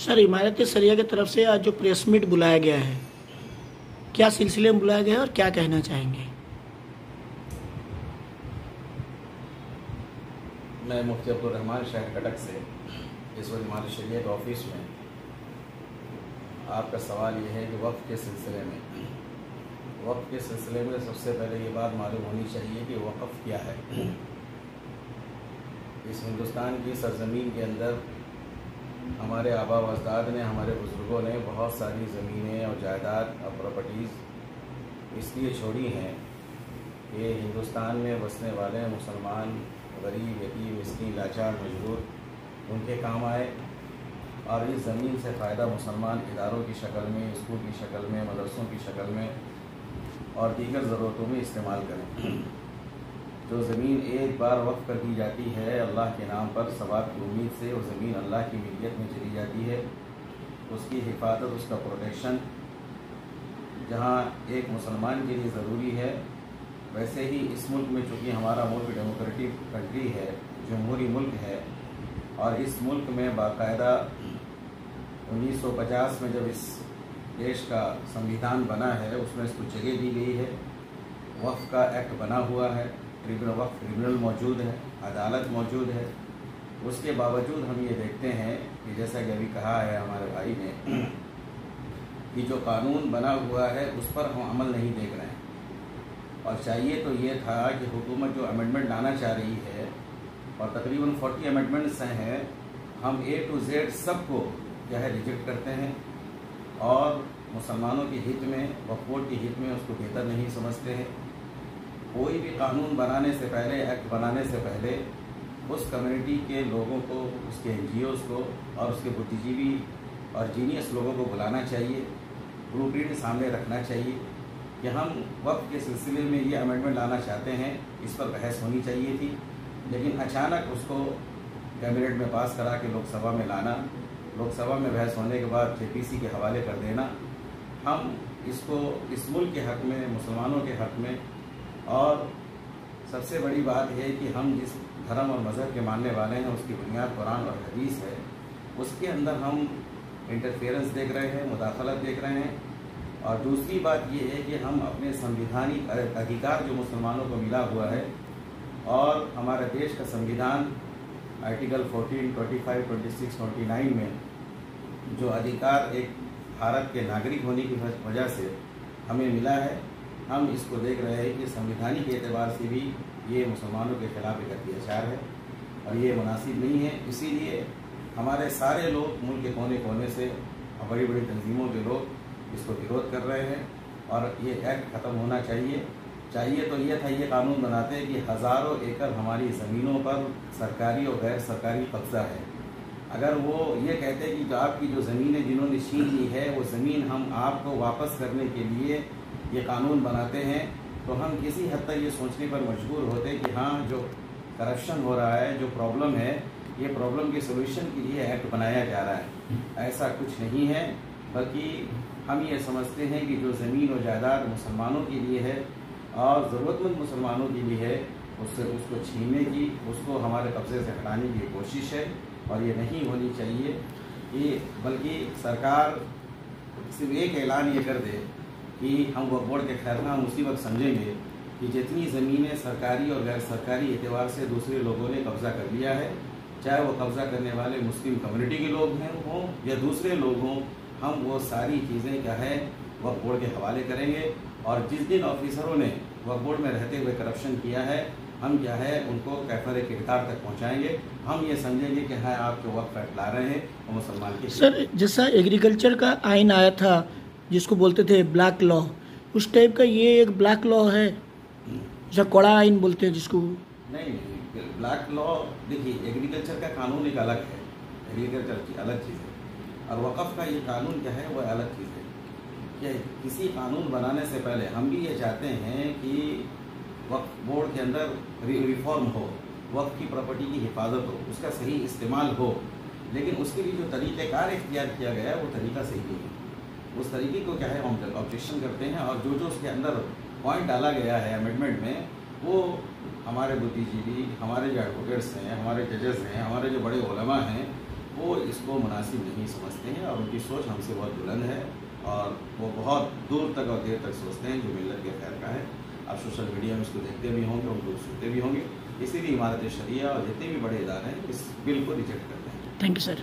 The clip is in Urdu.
سر امارت شریعہ کی طرف سے آج جو پریس میٹ بلایا گیا ہے، کیا سلسلے میں بلایا گیا ہے اور کیا کہنا چاہیں گے؟ میں مفتی عبدالرحمان شہر کٹک سے اس وقت امارت شریعہ کے آفس میں آپ کا سوال یہ ہے کہ وقف کے سلسلے میں سب سے پہلے یہ بات معلوم ہونی چاہیے کہ وقف کیا ہے۔ اس ہندوستان کی سرزمین کے اندر ہمارے آبا و اجداد نے، ہمارے بزرگوں نے بہت ساری زمینیں اور جائیداد اور پراپرٹیز اس لیے چھوڑی ہیں کہ ہندوستان میں بسنے والے مسلمان غریب، یتیم، مسکین، لاچار، مجبور ان کے کام آئے، اور اس زمین سے فائدہ مسلمان اداروں کی شکل میں، اسکول کی شکل میں، مدرسوں کی شکل میں اور دیگر ضرورتوں میں استعمال کریں۔ جو زمین ایک بار وقف کر دی جاتی ہے اللہ کے نام پر ثواب کی امید سے، وہ زمین اللہ کی ملکیت میں چلی جاتی ہے۔ اس کی حفاظت، اس کا پروٹیکشن جہاں ایک مسلمان کے لیے ضروری ہے، ویسے ہی اس ملک میں چونکہ ہمارا ملک ڈیموکریٹک کنٹری ہے، جمہوری ملک ہے، اور اس ملک میں باقاعدہ 1950 میں جب اس دیش کا سنویدھان بنا ہے، اس میں اس کو جگہ دی گئی ہے، وقف کا ایکٹ بنا ہوا ہے، وقف ٹریبیونل موجود ہے، عدالت موجود ہے۔ اس کے باوجود ہم یہ دیکھتے ہیں کہ جیسا کہ ابھی کہا ہے ہمارے بھائی نے کہ جو قانون بنا ہوا ہے اس پر ہم عمل نہیں دیکھ رہے ہیں، اور چاہیے تو یہ تھا کہ حکومت جو امینڈمنٹ لانا چاہ رہی ہے، اور تقریباً 40 امینڈمنٹس ہیں، ہم A to Z سب کو جو ہے ریجیکٹ کرتے ہیں، اور مسلمانوں کی ہت میں، وقف بورڈ کی ہت میں اس کو بہتر نہیں سمجھتے ہیں۔ کوئی بھی قانون بنانے سے پہلے، ایکٹ بنانے سے پہلے اس کمیونٹی کے لوگوں کو، اس کے NGOs کو اور اس کے بدھ جیوی اور جینیس لوگوں کو بلانا چاہیے، بلو پرنٹ سامنے رکھنا چاہیے کہ ہم وقف کے سلسلے میں یہ امینڈمنٹ لانا چاہتے ہیں، اس پر بحث ہونی چاہیے تھی، لیکن اچانک اس کو کیبنٹ میں پاس کرا کے لوک سبھا میں لانا، لوک سبھا میں بحث ہونے کے بعد JPC کے حوالے کر دینا۔ ہم اس کو اس ملک کے حق میں، مسلمانوں کے حق میں، اور سب سے بڑی بات ہے کہ ہم جس دھرم اور مذہب کے ماننے والے ہیں اس کی بنیاد قرآن اور حدیث ہے، اس کے اندر ہم انٹرفیئرنس دیکھ رہے ہیں، مداخلت دیکھ رہے ہیں۔ اور دوسری بات یہ ہے کہ ہم اپنے سنویدھانک ادھیکار جو مسلمانوں کو ملا ہوا ہے، اور ہمارے دیش کا سنویدھان آرٹیکل 14، 25، 26، 29 میں جو ادھیکار ایک بھارت کے ناگرک ہونے کی وجہ سے ہمیں ملا ہے، ہم اس کو دیکھ رہے ہیں کہ سنویدھانی کے اعتبار سے بھی یہ مسلمانوں کے خلاف ایک اتیاچار ہے، اور یہ مناسب نہیں ہے۔ اسی لیے ہمارے سارے لوگ ملک کے کونے کونے سے اور بڑی بڑی تنظیموں کے لوگ اس کو وروଧ کر رہے ہیں، اور یہ ایکٹ ختم ہونا چاہیے تو یہ تھا، یہ قانون بناتے کہ ہزاروں ایکڑ ہماری زمینوں پر سرکاری اور غیر سرکاری قبضہ ہے۔ اگر وہ یہ کہتے کہ آپ کی جو زمینیں جنہوں نے چھین لی ہے، وہ زمین ہم آپ کو واپس کرنے کے لیے یہ قانون بناتے ہیں، تو ہم کسی حد تک یہ سوچنے پر مجبور ہوتے کہ ہاں جو کرپشن ہو رہا ہے، جو پرابلم ہے، یہ پرابلم کے سولوشن کے لیے ایکٹ بنایا جا رہا ہے۔ ایسا کچھ نہیں ہے، بلکہ ہم یہ سمجھتے ہیں کہ جو زمین و جائیداد مسلمانوں کے لیے ہے اور ضرورت مند مسلمانوں کے لیے ہے، اس کو چھیننے کی، اس کو ہمارے قبضے سے ہٹانے کی کوشش ہے، اور یہ نہیں ہونی چاہیے۔ بلکہ سرکار صرف ایک اعلان یہ کر دے کہ ہم وقف بورڈ کے خیر خواہ اسی وقت سمجھیں گے کہ جتنی زمینیں سرکاری اور غیر سرکاری اعتبار سے دوسرے لوگوں نے قبضہ کر لیا ہے، چاہے وہ قبضہ کرنے والے مسلم کمیونٹی کے لوگ ہوں یا دوسرے لوگ ہوں، ہم وہ ساری چیزیں کیا ہے وقف بورڈ کے حوالے کریں گے، اور جس دن آفیسروں نے وقف بورڈ میں رہتے ہوئے کرپشن کیا ہے، ہم کیا ہے ان کو کیفر کردار تک پہنچائیں گے۔ ہم یہ سمجھیں گے کہ ہاں آپ جو وقف ایکٹ لا رہے ہیں وہ مسلمان کے سر جیسا ایگریکلچر کا آئین آیا تھا جس کو بولتے تھے بلیک لا، اس ٹائپ کا یہ ایک بلیک لا ہے، جیسا کوڑا آئین بولتے ہیں جس کو؟ نہیں، بلیک لا دیکھیے، ایگریکلچر کا قانون ایک الگ ہے، ایگریکلچر کی الگ چیز ہے، اور وقف کا یہ قانون کیا ہے وہ الگ چیز ہے۔ کہ کسی قانون بنانے سے پہلے ہم بھی یہ چاہتے ہیں کہ وقف بورڈ کے اندر ریفارم ہو، وقف کی پراپرٹی کی حفاظت ہو، اس کا صحیح استعمال ہو، لیکن اس کے لیے جو طریقہ کار اختیار کیا گیا ہے وہ طریقہ صحیح نہیں ہے۔ اس طریقے کو کیا ہے ہم آبجیکشن کرتے ہیں، اور جو اس کے اندر پوائنٹ ڈالا گیا ہے امینڈمنٹ میں، وہ ہمارے بدھ جیوی، ہمارے جو ایڈوکیٹس ہیں، ہمارے ججز ہیں، ہمارے جو بڑے علماء ہیں، وہ اس کو مناسب نہیں سمجھتے ہیں اور ان کی سوچ ہم سے بہت بلند ہے اور وہ بہت دور تک اور دیر تک سوچتے ہیں جو ملت کے خیر کا ہے. آپ سوشل میڈیا میں اس کو دیکھتے بھی ہوں گے, ان کو سنتے بھی ہوں گے. اسی لیے امارت شریعہ اور جتنے بھی بڑے ادارے ہیں اس بل کو ریجیکٹ کرتے ہیں. Thank you sir.